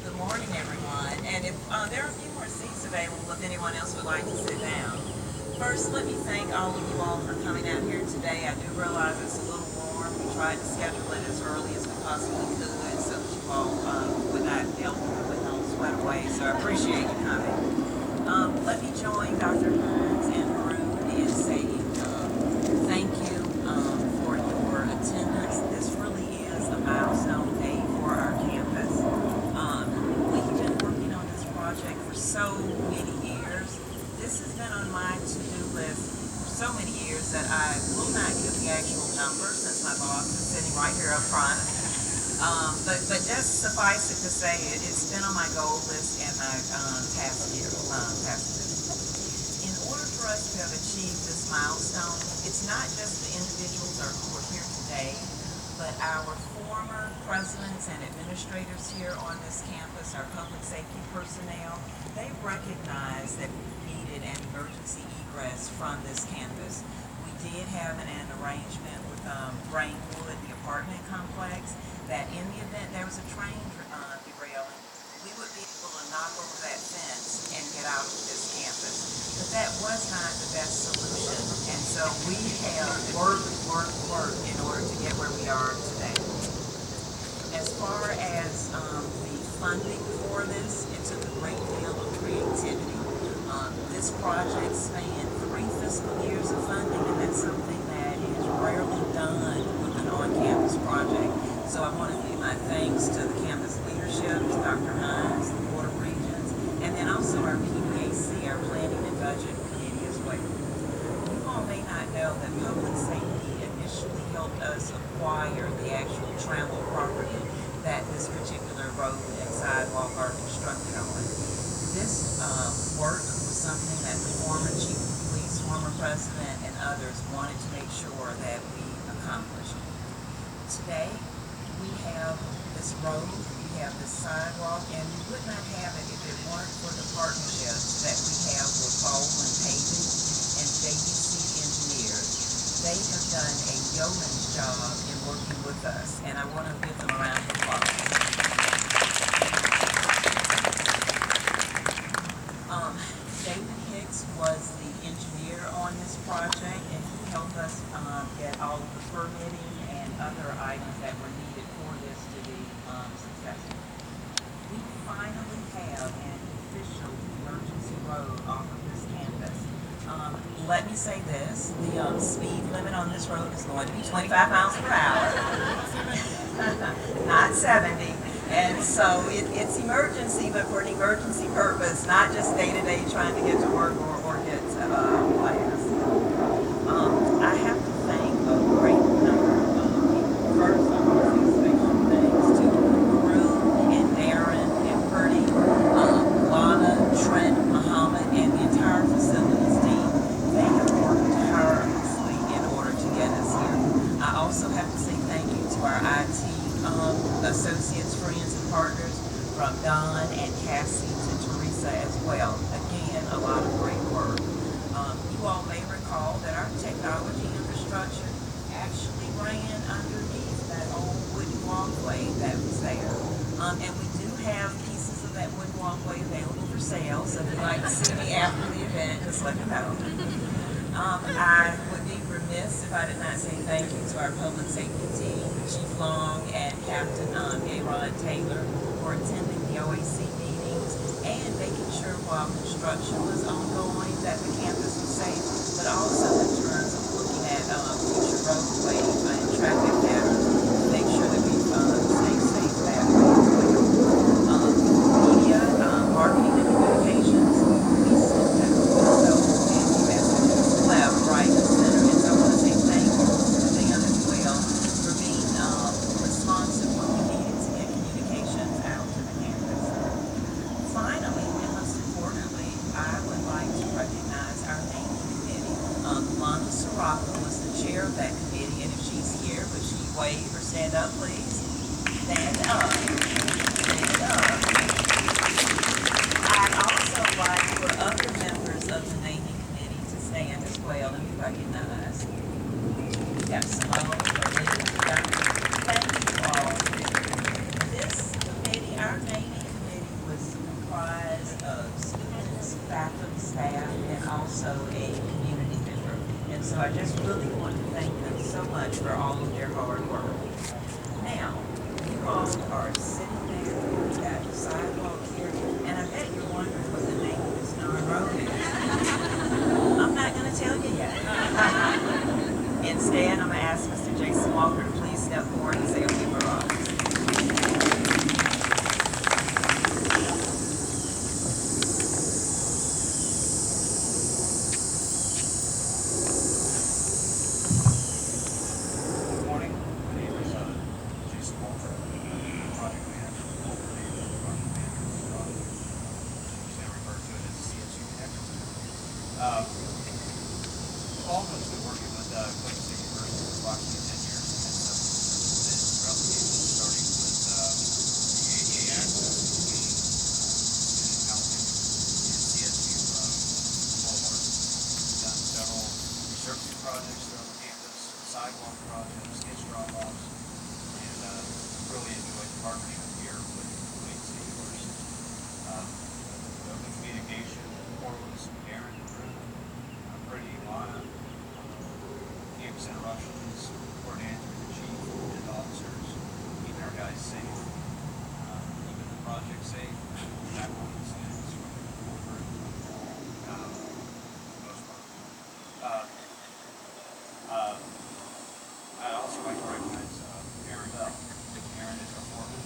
good morning, everyone. And if there are a few more seats available, if anyone else would like to sit down. First, let me thank all of you all for coming out here today. I do realize it's a little warm. We tried to schedule it as early as we possibly could so that you all would not melt with no sweat away. So I appreciate you coming. Let me join Dr. Hines and Rude in saying thank you for your attendance. This really is a milestone day for our campus. We've been working on this project for so many years. This has been on my to-do list for so many years that I will not give the actual number since my boss is sitting right here up front. But just suffice it to say, it's been on my goal list and my task here. In order for us to have achieved this milestone, it's not just the individuals who are here today, but our former presidents and administrators here on this campus, our public safety personnel, they recognized that we needed an emergency egress from this campus. We did have an arrangement with Rainwood, the apartment complex, that in the event there was a train derailing, we would be able to knock over that fence and get out of this campus. But that was not the best solution, and so we have worked in order to get where we are today. As far as the funding for this, it took a great deal of creativity. This project spanned 3 fiscal years of funding, and that's something that is rarely done with an on-campus project. So I want to give my thanks to the campus leadership, to Dr. Hines, the Board of Regents, and then also our PPAC, our Planning and Budget Committee as well. You all may not know that public safety initially helped us acquire the actual travel property that this particular road and sidewalk are constructed on. This work was something that the former chief of police, former president, and others wanted to make sure that we accomplished. Today, we have this road, we have this sidewalk, and we would not have it if it weren't for the partnerships that we have with Baldwin Paving and JBC Engineers. They have done a yeoman's job in working with us, and I want to give them a round of applause. David Hicks was the engineer on this project, and he helped us get all of the permitting and other items that were needed for this to be successful. We finally have an official emergency road off of this campus. Let me say this, the speed limit on this road is going to be 25 miles per hour, not 70. And so it's emergency, but for an emergency purpose, not just day-to-day trying to get to work or get to class. I have to thank a great number of people. First, I want to say special thanks to Rue and Darren and Purdy, Lana, Trent, Muhammad, and the entire facilities team. They have worked tirelessly in order to get us here. I also have to say thank you to our IT associates, friends, and partners, from Don and Cassie to Teresa as well. Again, a lot of great work. You all may recall that our technology infrastructure actually ran underneath that old wooden walkway that was there. And we do have pieces of that wooden walkway available for sale, so if you'd like to see me after the event, just let me know. I would be remiss if I did not say thank you to our public safety team, Chief Long and Captain Aaron Taylor, for attending the OAC meetings and making sure while construction was ongoing that the campus was safe, but also in terms of looking at future roadways and traffic patterns to make sure that we stay safe that way as well. Media, marketing and communications, we sent that also in messages left, right, and center. And so I want to say thank you to them as well for being responsive when we needed to get communications out to the campus. Finally, and most importantly, I would like to recognize our naming committee. Lana Sirocco was the chair of that committee, and if she's here, which staff and also a community member. And so I just really want to thank them so much for all of their hard work. Now, you all are sitting there at the sidewalk here, and I bet you're wondering what the name of this darn road is. I'm not going to tell you yet. Instead, I'm going to ask Mr. Jason Walker to please step forward and say a few words. Paul has been working with Clayton State University for approximately 10 years and has subsequent replications starting with the ADA access between student housing and CSU Boulevard. We've done several resurfacing projects throughout the campus, sidewalk projects, sketch drop-offs, and really enjoyed the partnership here with Clayton State University. Open communication, Corliss, Aaron, Drew, Pretty, Lana, campus interruptions, coordinating with the chief and officers, keeping our guys safe, keeping the project safe, back on the students for the most part. I'd also like to recognize Aaron Bell. Aaron is our foreman.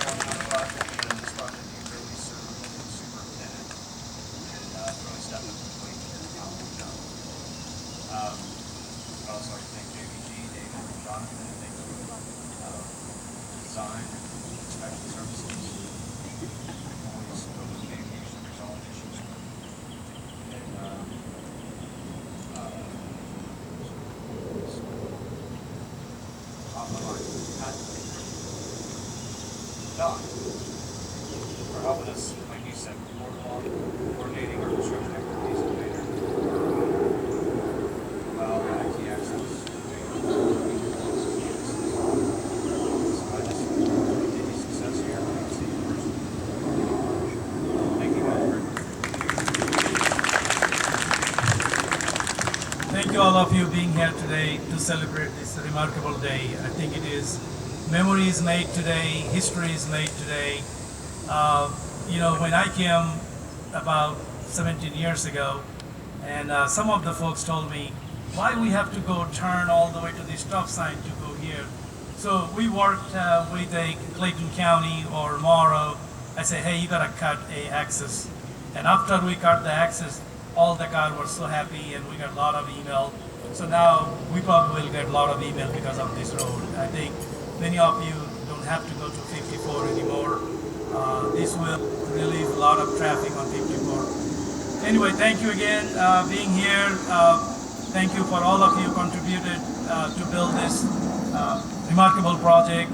This project, he really served as a superintendent and really stepped up to the plate and did a phenomenal job. I'd also like to thank JVG, David, and Jonathan, and thank you design and inspection services. Always open communication, resolve issues. And on the line, Don, for helping us, like you said, coordinating our construction activities and later. Well, IT access. So I just continue success here at Clayton State University. Thank you guys very much. Thank you all of you being here today to celebrate this remarkable day. I think it is memories made today, history is made today. You know, when I came about 17 years ago, and some of the folks told me, why we have to go turn all the way to the stop sign to go here. So we worked with Clayton County or Morrow. I said, hey, you gotta cut a access. And after we cut the access, all the cars were so happy and we got a lot of email. So now we probably will get a lot of email because of this road. I think many of you don't have to go to 54 anymore. This will relieve a lot of traffic on 54. Anyway, thank you again being here. Thank you for all of you contributed to build this remarkable project,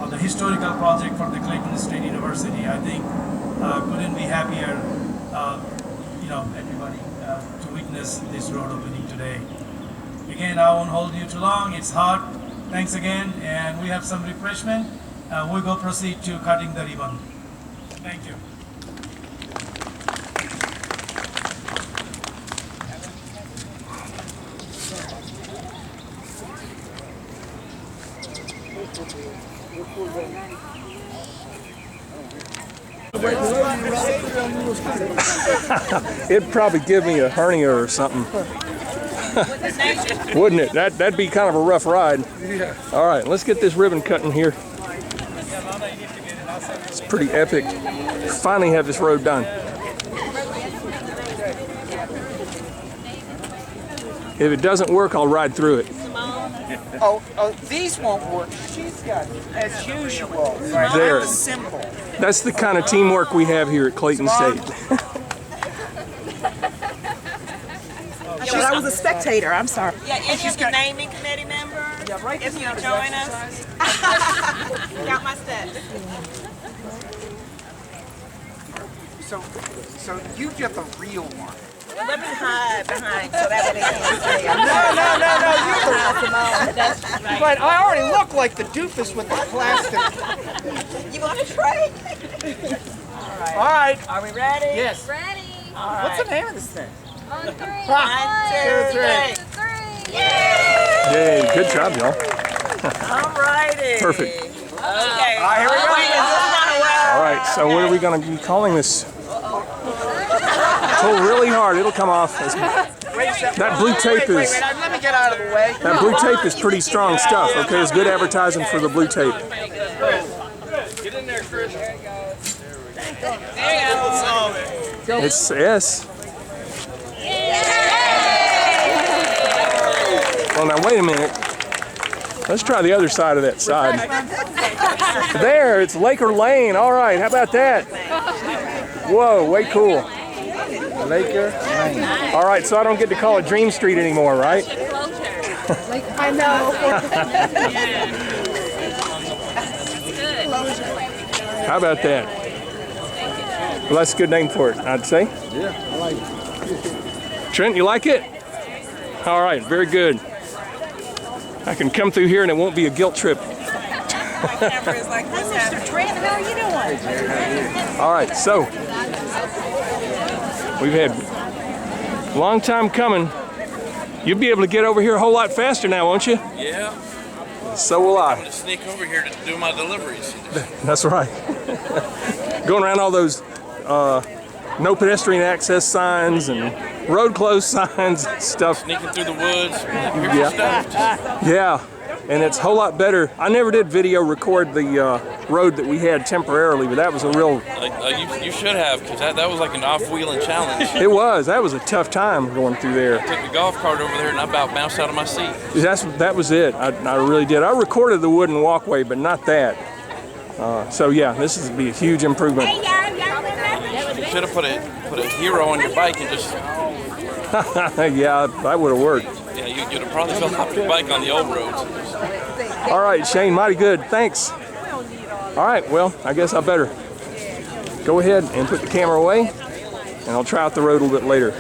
the historical project for the Clayton State University. I think couldn't be happier, you know, everybody to witness this road opening today. Again, I won't hold you too long. It's hot. Thanks again, and we have some refreshment. We'll go proceed to cutting the ribbon. Thank you. It'd probably give me a hernia or something. Wouldn't it? That'd be kind of a rough ride. All right, let's get this ribbon cutting here. It's pretty epic. Finally have this road done. If it doesn't work, I'll ride through it. Oh, these won't work. She's got, as usual, There. I'm a symbol. That's the kind of teamwork we have here at Clayton State. I was a spectator, I'm sorry. Yeah, any of the naming committee members, Yeah, right if you join us. Got my steps. So you get the real one. Let me hide behind so that way they can't see. No, That's right. but I already look like the doofus with the plastic. You want to try? All right. Are we ready? Yes. Ready? All right. What's the name of this thing? On three. 1, 2, 3. 3. Yay, good job, y'all. All righty. Perfect. Okay. All right, here we go. All right, so what are we going to be calling this? Pull really hard, it'll come off. That blue tape is Let me get out of the way. that blue tape is pretty strong stuff. Okay, it's good advertising for the blue tape. Get in there, Chris. It's S. Well, now wait a minute. Let's try the other side of that side. There, it's Laker Lane. All right, how about that? Whoa, way cool. Laker Lane. All right, so I don't get to call it Dream Street anymore, right? I know. How about that? Well, that's a good name for it, I'd say. Yeah, I like it. Trent, you like it? All right, very good. I can come through here and it won't be a guilt trip. Camera is like this. Mr. Trent, how are you doing? All right, so we've had a long time coming. You'll be able to get over here a whole lot faster now, won't you? Yeah. So will I'm I. gonna sneak over here to do my deliveries. That's right. Going around all those no pedestrian access signs and road closed signs and stuff. Sneaking through the woods. Here's Yeah. your stuff. Yeah, and it's a whole lot better. I never did video record the road that we had temporarily, but that was a real, You should have, because that was like an off-wheeling challenge. that was a tough time going through there. Took the golf cart over there and I about bounced out of my seat. That was it. I really did. I recorded the wooden walkway, but not that. So yeah, this is be a huge improvement. You should have put a hero on your bike and just, Yeah, that would have worked. yeah, you'd have probably fell off your bike on the old roads. All right, Shane, mighty good. Thanks. All right, well, I guess I better go ahead and put the camera away, and I'll try out the road a little bit later.